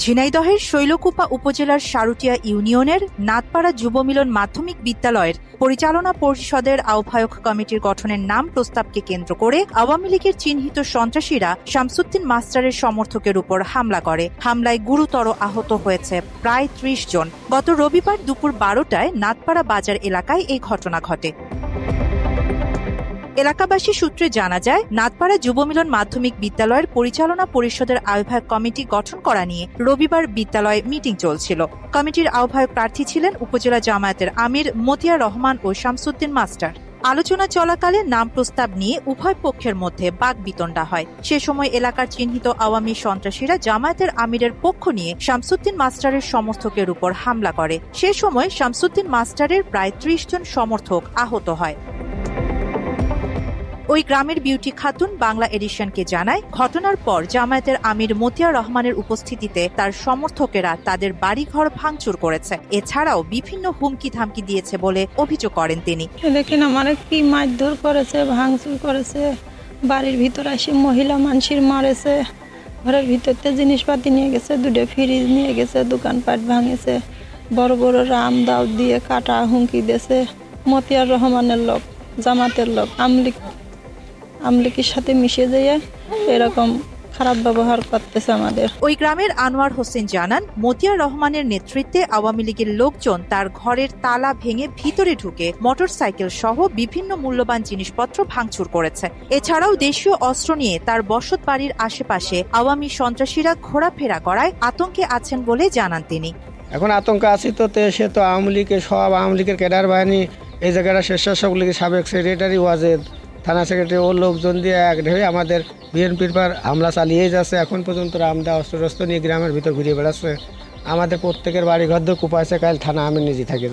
ঝিনাইদহের শৈলকুপা উপজেলার সারুটিয়া ইউনিয়নের নাতপাড়া যুবমিলন মাধ্যমিক বিদ্যালয়ের পরিচালনা পরিষদের আহ্বায়ক কমিটির গঠনের নাম প্রস্তাবকে কেন্দ্র করে আওয়ামী লীগের চিহ্নিত সন্ত্রাসীরা শামসুদ্দিন মাস্টারের সমর্থকের উপর হামলা করে। হামলায় গুরুতর আহত হয়েছে প্রায় ৩০ জন। গত রবিবার দুপুর ১২টায় নাতপাড়া বাজার এলাকায় এই ঘটনা ঘটে। এলাকাবাসী সূত্রে জানা যায়, নাতপাড়া যুবমিলন মাধ্যমিক বিদ্যালয়ের পরিচালনা পরিষদের আহ্বায়ক কমিটি গঠন করা নিয়ে রবিবার বিদ্যালয়ে মিটিং চলছিল। কমিটির আহ্বায়ক প্রার্থী ছিলেন উপজেলা জামায়াতের আমির মতিয়ার রহমান ও শামসুদ্দিন মাস্টার। আলোচনা চলাকালে নাম প্রস্তাব নিয়ে উভয় পক্ষের মধ্যে বাকবিতণ্ডা হয়। সে সময় এলাকার চিহ্নিত আওয়ামী সন্ত্রাসীরা জামায়াতের আমিরের পক্ষ নিয়ে শামসুদ্দিন মাস্টারের সমর্থকের উপর হামলা করে। সে সময় শামসুদ্দিন মাস্টারের প্রায় ৩০ জন সমর্থক আহত হয়। ওই গ্রামের বিউটি খাতুন বাংলা এডিশনকে জানায়, ঘটনার পর জামায়াতের আমির মতিয়ার রহমানের উপস্থিতিতে তার সমর্থকেরা তাদের বাড়িঘর ভাঙচুর করেছে। এছাড়াও বিভিন্ন হুমকি ধামকি দিয়েছে বলে অভিযোগ করেন তিনি। দেখেন আমার কি মারধর করেছে, ভাঙচুর করেছে, বাড়ির ভিতর আসে মহিলা মানুষের মারেছে, ঘরের ভিতরতে জিনিসপাতি নিয়ে গেছে, 2টা ফ্রিজ নিয়ে গেছে, দোকানপাট ভাঙেছে, বড় বড় রাম দাও দিয়ে কাটা হুমকি দিয়েছে। মতিয়ার রহমানের লোক, জামাতের লোক, আমলিকের সাথে মিশে যেয়ে এরকম খারাপ ব্যবহার করতেছে আমাদের। ওই গ্রামের আনোয়ার হোসেন জানান, মতিয়ার রহমানের নেতৃত্বে আওয়ামী লীগের লোকজন তার ঘরের তালা ভেঙে ভিতরে ঢুকে মোটরসাইকেল সহ বিভিন্ন মূল্যবান জিনিসপত্র ভাঙচুর করেছে। এছাড়াও দেশীয় অস্ত্র নিয়ে তার বসত বাড়ির আশেপাশে আওয়ামী সন্ত্রাসীরা ঘোরাফেরা করায় আতঙ্কে আছেন বলে জানান তিনি। এখন আতঙ্ক আছি তো সে তো আওয়ামী লীগের সব আওয়ামী লীগের ক্যাডার বাহিনী এই জায়গাটা স্বেচ্ছাসেবক লীগের সাবেক সেক্রেটারি ওয়াজেদ, থানা সেক্রেটারি ও লোকজন দিয়ে এক ঢেউ আমাদের বিএনপির পর হামলা চালিয়ে যাচ্ছে। এখন পর্যন্ত রামদা অস্ত্র নিয়ে গ্রামের ভিতর ঘুরে বেড়াচ্ছে। আমাদের প্রত্যেকের বাড়ি ঘর দিয়ে কুপাইছে। কাল থানা আমি নিজে থাকে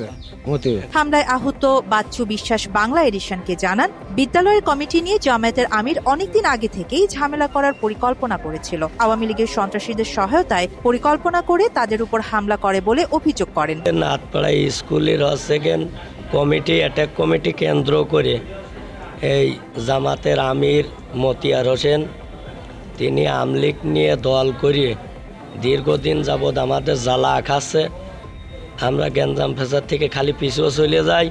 হামলায় আহত বাচ্চু বিশ্বাস বাংলা এডিশনকে জানান, বিদ্যালয়ের কমিটি নিয়ে জামায়াতের আমির অনেকদিন আগে থেকেই ঝামেলা করার পরিকল্পনা করেছিল। আওয়ামী লীগের সন্ত্রাসীদের সহায়তায় পরিকল্পনা করে তাদের উপর হামলা করে বলে অভিযোগ করেন। নাতপাড়া স্কুলের কমিটি অ্যাটাক কমিটি কেন্দ্র করে এই জামাতের আমির মতিয়ার হোসেন তিনি আমলিক নিয়ে দল করিয়ে দীর্ঘদিন যাবৎ আমাদের জ্বালা আখাচ্ছে। আমরা গ্যাঞ্জাম ফেসার থেকে খালি পিছুও চলে যাই।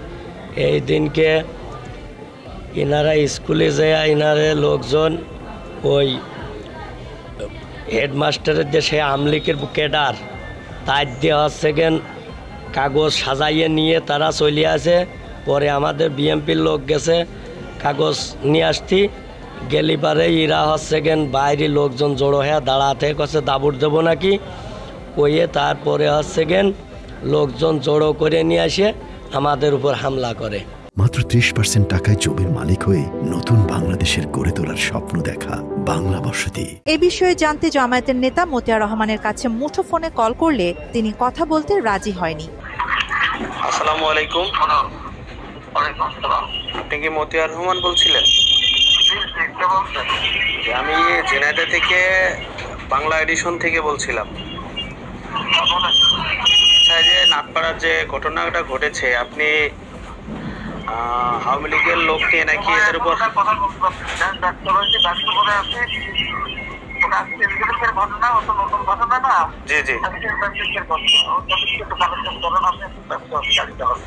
এই দিনকে ইনারা স্কুলে যায়, ইনারে লোকজন ওই হেডমাস্টারের যে সে আমলিকের ক্যাডার তার দিয়ে কাগজ সাজাইয়ে নিয়ে তারা চলে আসে। পরে আমাদের বিএমপির লোক গেছে কাগজ নিয়ে আসতি, গেলিবারে ইরা বাইরে লোকজন জড়ো হয়ে দাঁড়াতে কছে দাবুর দেবো নাকি কইয়ে তারপরে লোকজন জড়ো করে নিয়ে আসে আমাদের উপর হামলা করে। মাত্র 30% টাকায় জমির মালিক হয়ে নতুন বাংলাদেশের গড়ে তোলার স্বপ্ন দেখা বাংলা বসতি। এ বিষয়ে জানতে জামায়াতের নেতা মতিয়ার রহমানের কাছে মুঠোফোনে কল করলে তিনি কথা বলতে রাজি হয়নি। আসসালামু আলাইকুম। আপনি কি মতিয়ার রহমান বলছিলেন? আমি ঝিনাইদহ থেকে বাংলা এডিশন থেকে বলছিলাম। যে নাতপাড়ার যে ঘটনাটা ঘটেছে, আপনি আওয়ামী লীগের লোককে নাকি এদের উপর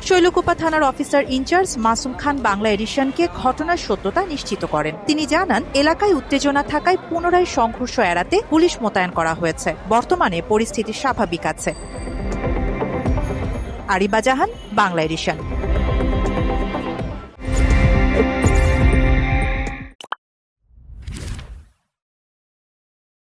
শৈলকুপা থানার অফিসার ইনচার্জ মাসুম খান বাংলা এডিশনকে ঘটনার সত্যতা নিশ্চিত করেন। তিনি জানান, এলাকায় উত্তেজনা থাকায় পুনরায় সংঘর্ষ এড়াতে পুলিশ মোতায়েন করা হয়েছে। বর্তমানে পরিস্থিতি স্বাভাবিক আছে। আরিবা জাহান, বাংলা এডিশন।